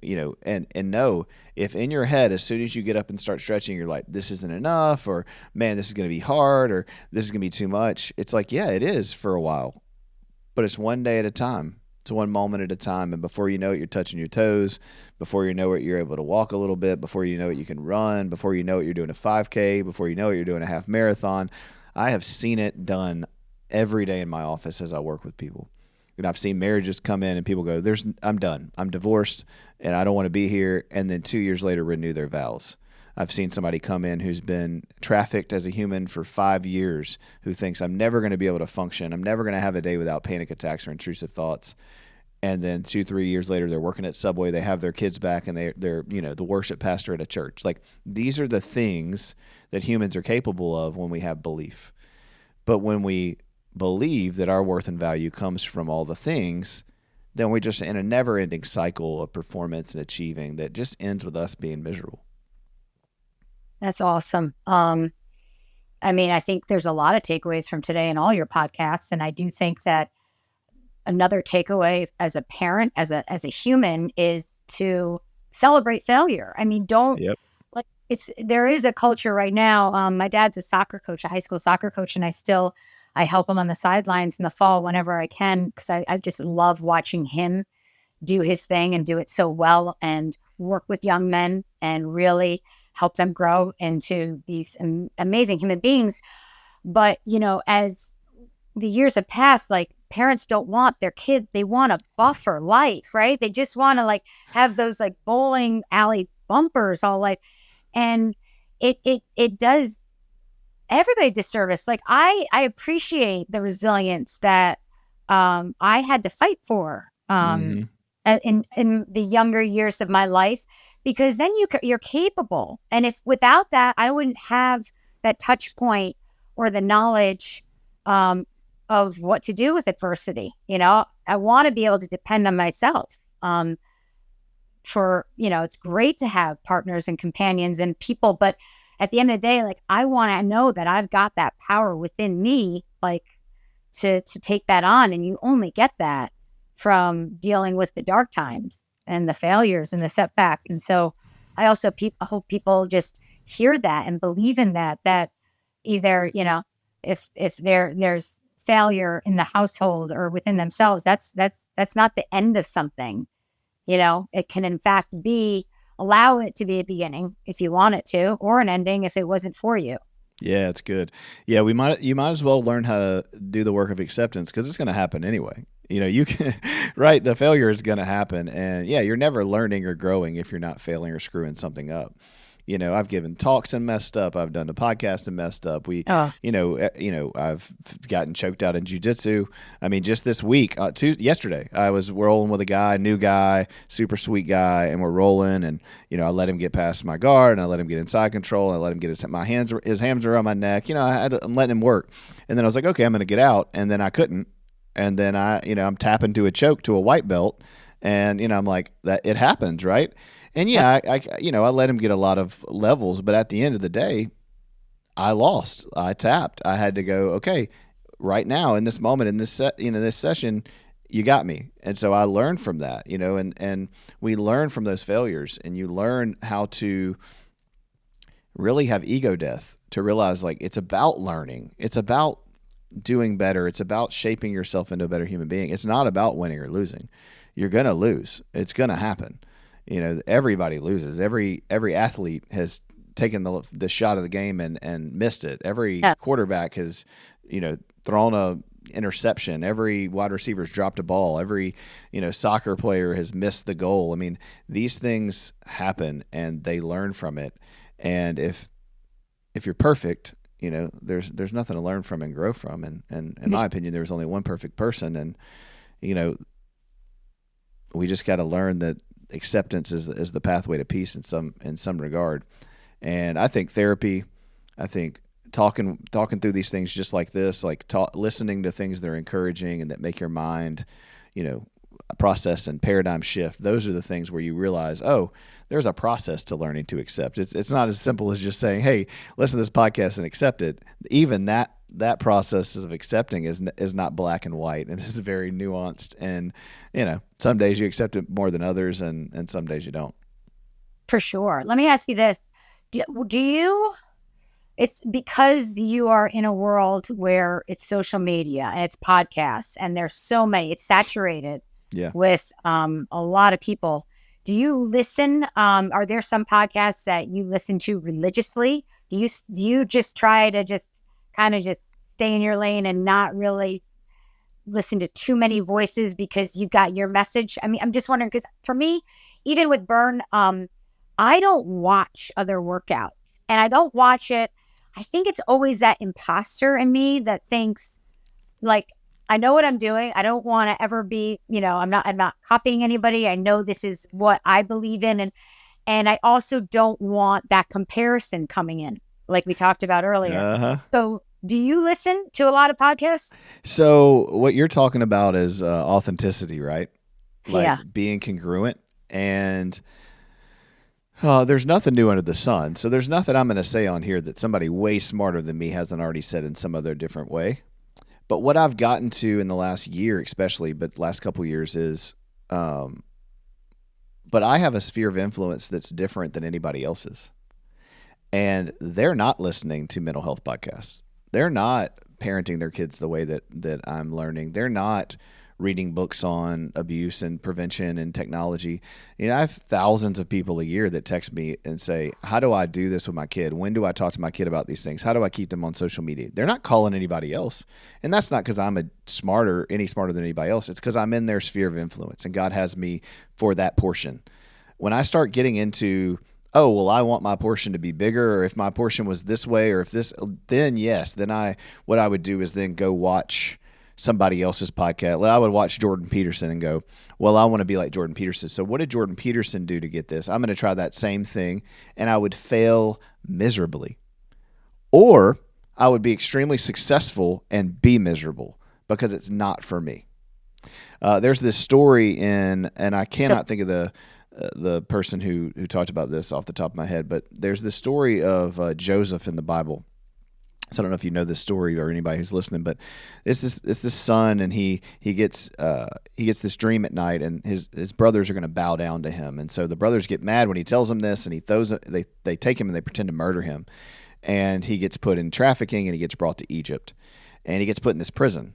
and know if in your head, as soon as you get up and start stretching, you're like, this isn't enough, or man, this is going to be hard, or this is going to be too much. It's like, yeah, it is for a while, but it's one day at a time. It's one moment at a time. And before you know it, you're touching your toes. Before you know it, you're able to walk a little bit. Before you know it, you can run. Before you know it, you're doing a 5K. Before you know it, you're doing a half marathon. I have seen it done every day in my office as I work with people. And I've seen marriages come in and people go, I'm done. I'm divorced and I don't want to be here. And then 2 years later, renew their vows. I've seen somebody come in who's been trafficked as a human for 5 years, who thinks I'm never going to be able to function. I'm never going to have a day without panic attacks or intrusive thoughts. And then 2, 3 years later, they're working at Subway. They have their kids back, and they're the worship pastor at a church. Like, these are the things that humans are capable of when we have belief. But when we believe that our worth and value comes from all the things, then we're just in a never-ending cycle of performance and achieving that just ends with us being miserable. That's awesome. I mean, I think there's a lot of takeaways from today in all your podcasts. And I do think that another takeaway as a parent, as a human, is to celebrate failure. I mean, don't Yep. like there is a culture right now. My dad's a soccer coach, a high school soccer coach, and I help him on the sidelines in the fall whenever I can, because I just love watching him do his thing and do it so well, and work with young men and really help them grow into these amazing human beings. But, as the years have passed, like, parents don't want their kids, they want a buffer life, right? They just want to like have those like bowling alley bumpers all life. And it does everybody disservice. Like, I appreciate the resilience that I had to fight for Mm-hmm. in the younger years of my life, because then you're capable. And if without that, I wouldn't have that touch point or the knowledge of what to do with adversity. I want to be able to depend on myself. It's great to have partners and companions and people, but at the end of the day, like, I want to know that I've got that power within me, like, to take that on. And you only get that from dealing with the dark times and the failures and the setbacks. And so I also hope people just hear that and believe in that either, if there's failure in the household or within themselves, that's not the end of something. It can in fact allow it to be a beginning if you want it to, or an ending if it wasn't for you. Yeah, it's good. Yeah, you might as well learn how to do the work of acceptance, because it's going to happen anyway. You can, right? The failure is going to happen, and yeah, you're never learning or growing if you're not failing or screwing something up. I've given talks and messed up. I've done the podcast and messed up. Oh, I've gotten choked out in jiu-jitsu. I mean, just this week, yesterday, I was rolling with a new guy, super sweet guy, and we're rolling. And I let him get past my guard, and I let him get inside control, and I let him get his hands around my neck. I'm letting him work, and then I was like, okay, I'm going to get out, and then I couldn't, and then I'm tapping to a choke to a white belt, and I'm like, that it happens, right? And yep. yeah, I let him get a lot of levels, but at the end of the day, I lost. I tapped. I had to go, okay, right now in this moment in this session, you got me. And so I learned from that, and we learn from those failures, and you learn how to really have ego death, to realize, like, it's about learning. It's about doing better. It's about shaping yourself into a better human being. It's not about winning or losing. You're going to lose. It's going to happen. Everybody loses. Every athlete has taken the shot of the game and missed it. Every Yeah. quarterback has, thrown a interception. Every wide receiver's dropped a ball. Every, soccer player has missed the goal. I mean, these things happen and they learn from it. And if you're perfect, there's nothing to learn from and grow from. And in my opinion, there's only one perfect person. And, we just got to learn that acceptance is the pathway to peace in some regard. And I think therapy, I think talking through these things just like this, like listening to things that are encouraging and that make your mind, process and paradigm shift. Those are the things where you realize, oh, there's a process to learning to accept. It's not as simple as just saying, hey, listen to this podcast and accept it. Even that process of accepting is not black and white, and is very nuanced. And some days you accept it more than others, and some days you don't. For sure. Let me ask you this. Do you, it's because you are in a world where it's social media and it's podcasts and there's so many, it's saturated Yeah. with a lot of people. Do you listen? Are there some podcasts that you listen to religiously? Do you just try to just kind of just stay in your lane and not really listen to too many voices because you got your message? I mean, I'm just wondering because for me, even with Burn, I don't watch other workouts and I don't watch it. I think it's always that imposter in me that thinks like I know what I'm doing. I don't want to ever be, I'm not copying anybody. I know this is what I believe in and I also don't want that comparison coming in like we talked about earlier. Uh-huh. So, do you listen to a lot of podcasts? So what you're talking about is authenticity, right? Like Yeah. being congruent. And there's nothing new under the sun. So there's nothing I'm going to say on here that somebody way smarter than me hasn't already said in some other different way. But what I've gotten to in the last year, especially, but last couple years is, but I have a sphere of influence that's different than anybody else's. And they're not listening to mental health podcasts. They're not parenting their kids the way that I'm learning. They're not reading books on abuse and prevention and technology. I have thousands of people a year that text me and say, how do I do this with my kid? When do I talk to my kid about these things? How do I keep them on social media? They're not calling anybody else. And that's not because I'm any smarter than anybody else. It's because I'm in their sphere of influence and God has me for that portion. When I start getting into, oh, well, I want my portion to be bigger, or if my portion was this way, or if this, then yes, what I would do is then go watch somebody else's podcast. Well, I would watch Jordan Peterson and go, well, I want to be like Jordan Peterson. So what did Jordan Peterson do to get this? I'm going to try that same thing, and I would fail miserably. Or I would be extremely successful and be miserable because it's not for me. There's this story and I cannot think of the person who talked about this off the top of my head, but there's this story of Joseph in the Bible. So I don't know if you know this story or anybody who's listening, but it's this son, and he gets this dream at night, and his brothers are going to bow down to him, and so the brothers get mad when he tells them this, and they take him and they pretend to murder him, and he gets put in trafficking, and he gets brought to Egypt, and he gets put in this prison.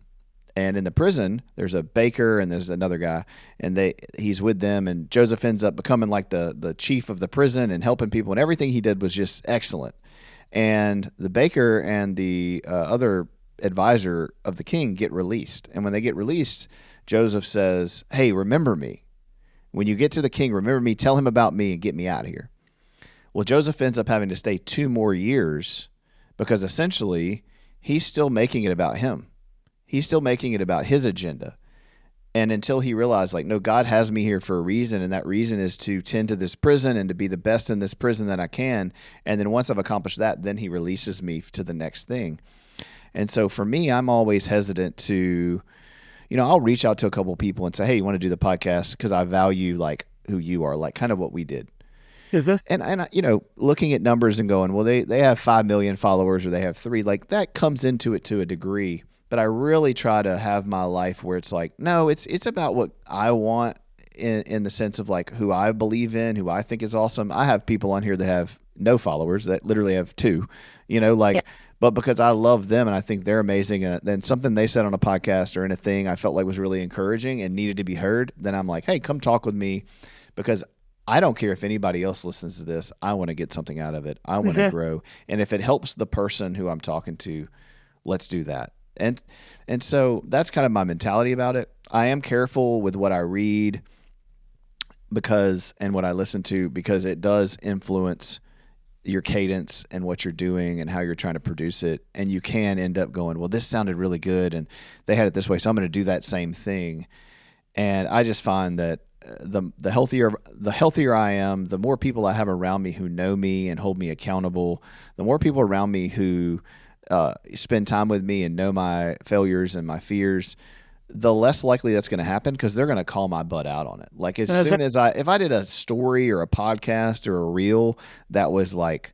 And in the prison, there's a baker and there's another guy, and he's with them. And Joseph ends up becoming like the chief of the prison and helping people, and everything he did was just excellent. And the baker and the other advisor of the king get released. And when they get released, Joseph says, "Hey, remember me. When you get to the king, remember me. Tell him about me and get me out of here." Well, Joseph ends up having to stay 2 more years because essentially he's still making it about him. He's still making it about his agenda. And until he realized, like, no, God has me here for a reason, and that reason is to tend to this prison and to be the best in this prison that I can. And then once I've accomplished that, then he releases me to the next thing. And so for me, I'm always hesitant to, I'll reach out to a couple of people and say, hey, you want to do the podcast? Because I value, like, who you are, like kind of what we did. And looking at numbers and going, well, they have 5 million followers or they have 3, like that comes into it to a degree. But I really try to have my life where it's like, no, it's about what I want in the sense of like who I believe in, who I think is awesome. I have people on here that have no followers that literally have 2, Yeah. but because I love them and I think they're amazing. And then something they said on a podcast or in a thing I felt like was really encouraging and needed to be heard. Then I'm like, hey, come talk with me because I don't care if anybody else listens to this. I want to get something out of it. I want to grow. And if it helps the person who I'm talking to, let's do that. And so that's kind of my mentality about it. I am careful with what I read and what I listen to because it does influence your cadence and what you're doing and how you're trying to produce it. And you can end up going, well, this sounded really good and they had it this way, so I'm going to do that same thing. And I just find that the healthier I am, the more people I have around me who know me and hold me accountable, the more people around me who spend time with me and know my failures and my fears, the less likely that's going to happen because they're going to call my butt out on it. Like as That's soon as if I did a story or a podcast or a reel that was like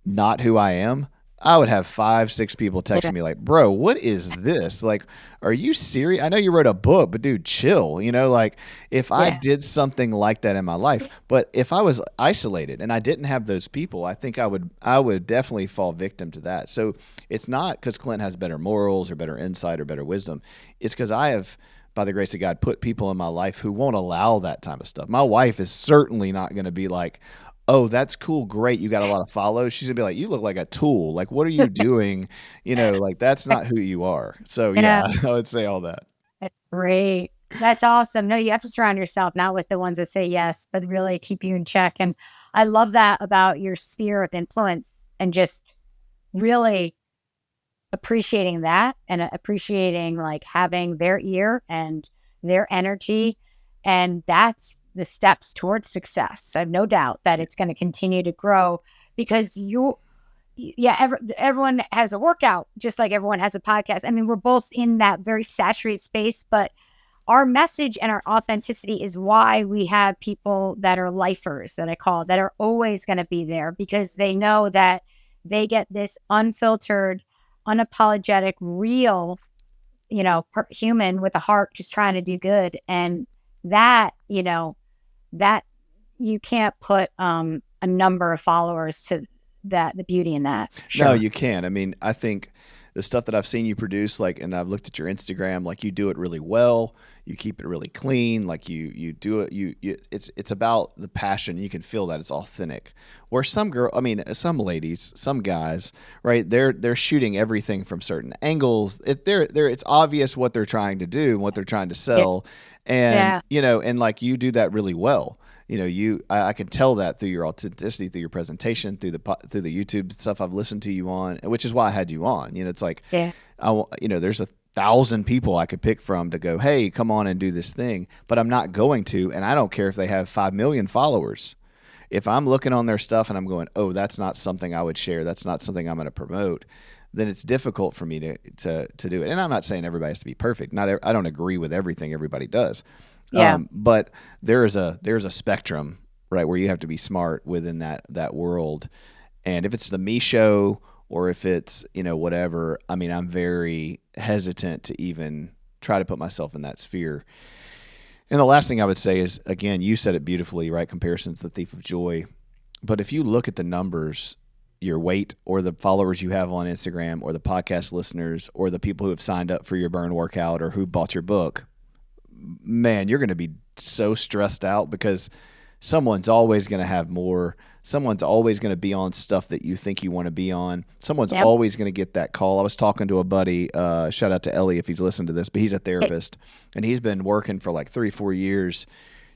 not who I am, I would have 5, 6 people text it. me like, "Bro, what is this? Like, are you serious? I know you wrote a book, but dude, chill." Like if I Yeah. did something like that in my life, but if I was isolated and I didn't have those people, I think I would definitely fall victim to that. So it's not because Clint has better morals or better insight or better wisdom. It's because I have, by the grace of God, put people in my life who won't allow that type of stuff. My wife is certainly not going to be like, "Oh, that's cool, great, you got a lot of follows." She's gonna be like, "You look like a tool. Like, what are you doing?" Like that's not who you are. So Yeah. yeah, I would say all that. That's great. That's awesome. No, you have to surround yourself not with the ones that say yes, but really keep you in check. And I love that about your sphere of influence and just really appreciating that and appreciating like having their ear and their energy. And that's the steps towards success. I have no doubt that it's going to continue to grow because yeah, everyone has a workout just like everyone has a podcast. I mean, we're both in that very saturated space, but our message and our authenticity is why we have people that are lifers that I call that are always going to be there because they know that they get this unfiltered, unapologetic, real, human with a heart just trying to do good. And that, that you can't put a number of followers to that, the beauty in that for No, sure. you can. I mean, I think the stuff that I've seen you produce, like, and I've looked at your Instagram, like you do it really well. You keep it really clean. Like you do it. It's about the passion. You can feel that it's authentic. Where I mean, some ladies, some guys, right? They're shooting everything from certain angles. It's obvious what they're trying to do and what they're trying to Yeah. sell, and Yeah. and like you do that really well. I can tell that through your authenticity, through your presentation, through the YouTube stuff I've listened to you on, which is why I had you on. It's like, Yeah. there's 1,000 people I could pick from to go, "Hey, come on and do this thing," but I'm not going to, and I don't care if they have 5 million followers. If I'm looking on their stuff and I'm going, "Oh, that's not something I would share. That's not something I'm going to promote," then it's difficult for me to do it. And I'm not saying everybody has to be perfect. I don't agree with everything everybody does. Yeah. But there's a spectrum, right, where you have to be smart within that world. And if it's the me show or if it's whatever, I mean, I'm very hesitant to even try to put myself in that sphere. And the last thing I would say is, again, you said it beautifully, right? Comparison's the thief of joy. But if you look at the numbers, your weight or the followers you have on Instagram or the podcast listeners or the people who have signed up for your burn workout or who bought your book, man, you're going to be so stressed out because someone's always going to have more. Someone's always going to be on stuff that you think you want to be on. Someone's Yep. always going to get that call. I was talking to a buddy, shout out to Ellie if he's listened to this, but he's a therapist and he's been working for like 3, 4 years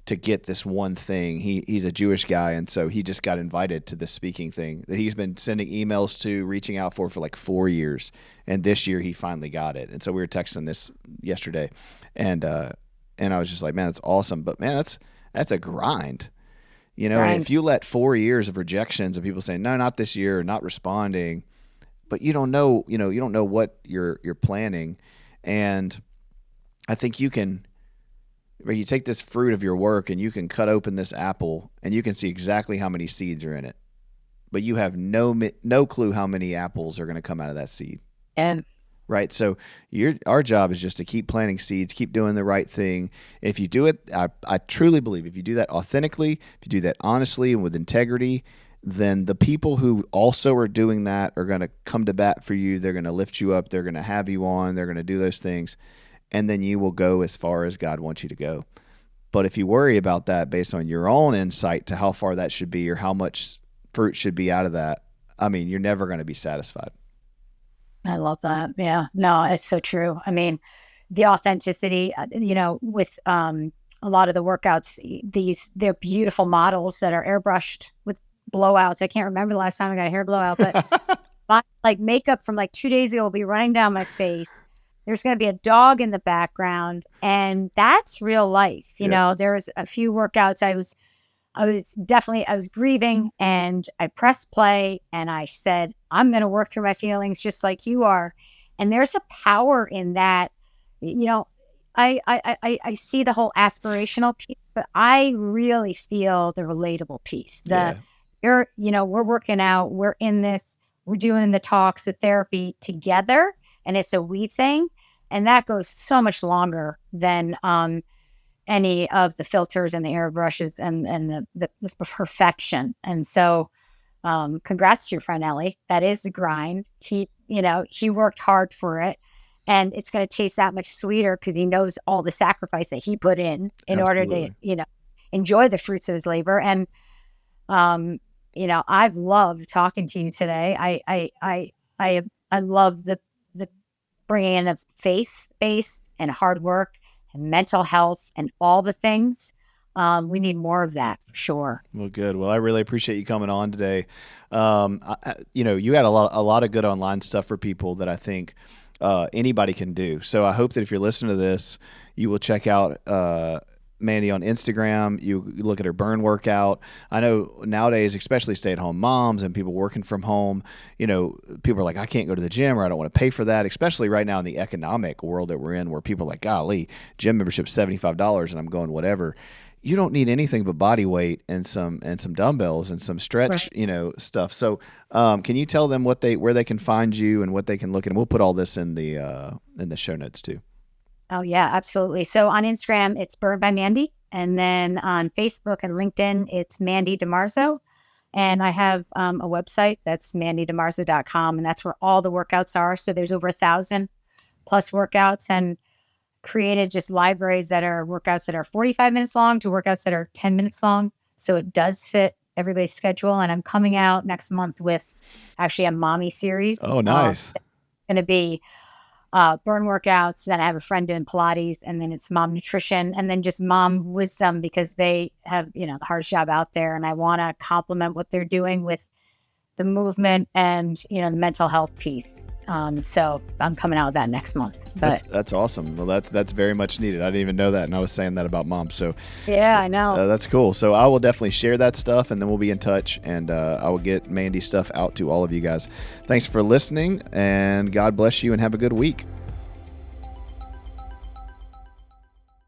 to get this one thing. He's a Jewish guy, and so he just got invited to this speaking thing that he's been sending emails to, reaching out for like 4 years. And this year he finally got it. And so we were texting this yesterday, and I was just like, man, that's awesome. But man, that's a grind. And Grind. if you let 4 years of rejections of people saying no, not this year, or not responding, but you don't know what you're planning, and I think you can where you take this fruit of your work and you can cut open this apple and you can see exactly how many seeds are in it, but you have no clue how many apples are going to come out of that seed, And right? So our job is just to keep planting seeds, keep doing the right thing. If you do it, I truly believe if you do that authentically, if you do that honestly and with integrity, then the people who also are doing that are going to come to bat for you. They're going to lift you up. They're going to have you on. They're going to do those things. And then you will go as far as God wants you to go. But if you worry about that based on your own insight to how far that should be or how much fruit should be out of that, I mean, you're never going to be satisfied. I love that. Yeah. No, it's so true. I mean, the authenticity, with a lot of the workouts, they're beautiful models that are airbrushed with blowouts. I can't remember the last time I got a hair blowout, but my like makeup from like 2 days ago will be running down my face. There's going to be a dog in the background, and that's real life. Yep. There's a few workouts I was grieving and I pressed play and I said, I'm going to work through my feelings just like you are. And there's a power in that. You know, I see the whole aspirational piece, but I really feel the relatable piece. Yeah, We're working out, we're in this, we're doing the talks, the therapy together, and it's a we thing. And that goes so much longer than any of the filters and the airbrushes and the perfection. And so, congrats to your friend Ellie. That is the grind. He worked hard for it, and it's going to taste that much sweeter because he knows all the sacrifice that he put in order to, absolutely. enjoy the fruits of his labor. And I've loved talking to you today. I love the bringing in of faith based and hard work and mental health and all the things. We need more of that for sure. Well, good. Well, I really appreciate you coming on today. You had a lot of good online stuff for people that I think anybody can do. So I hope that if you're listening to this, you will check out Mandy on Instagram. You look at her burn workout. I know nowadays, especially stay-at-home moms and people working from home, people are like, I can't go to the gym or I don't want to pay for that, especially right now in the economic world that we're in where people are like, golly, gym membership's $75 and I'm going whatever. You don't need anything but body weight and some dumbbells and some stretch, Right. stuff. So, can you tell them where they can find you and what they can look at? And we'll put all this in the show notes too. Oh yeah, absolutely. So on Instagram, it's Burn by Mandy. And then on Facebook and LinkedIn, it's Mandy DiMarzo. And I have a website that's mandydimarzo.com, and that's where all the workouts are. So there's over 1,000 plus workouts, and created just libraries that are workouts that are 45 minutes long to workouts that are 10 minutes long. So it does fit everybody's schedule. And I'm coming out next month with actually a mommy series. Oh, nice. Going to be burn workouts. Then I have a friend doing Pilates, and then it's mom nutrition, and then just mom wisdom because they have, the hardest job out there. And I want to complement what they're doing with the movement and, the mental health piece. So I'm coming out with that next month. But That's awesome. Well, that's very much needed. I didn't even know that, and I was saying that about mom. So yeah, I know. that's cool. So I will definitely share that stuff, and then we'll be in touch, and I will get Mandy's stuff out to all of you guys. Thanks for listening, and God bless you, and have a good week.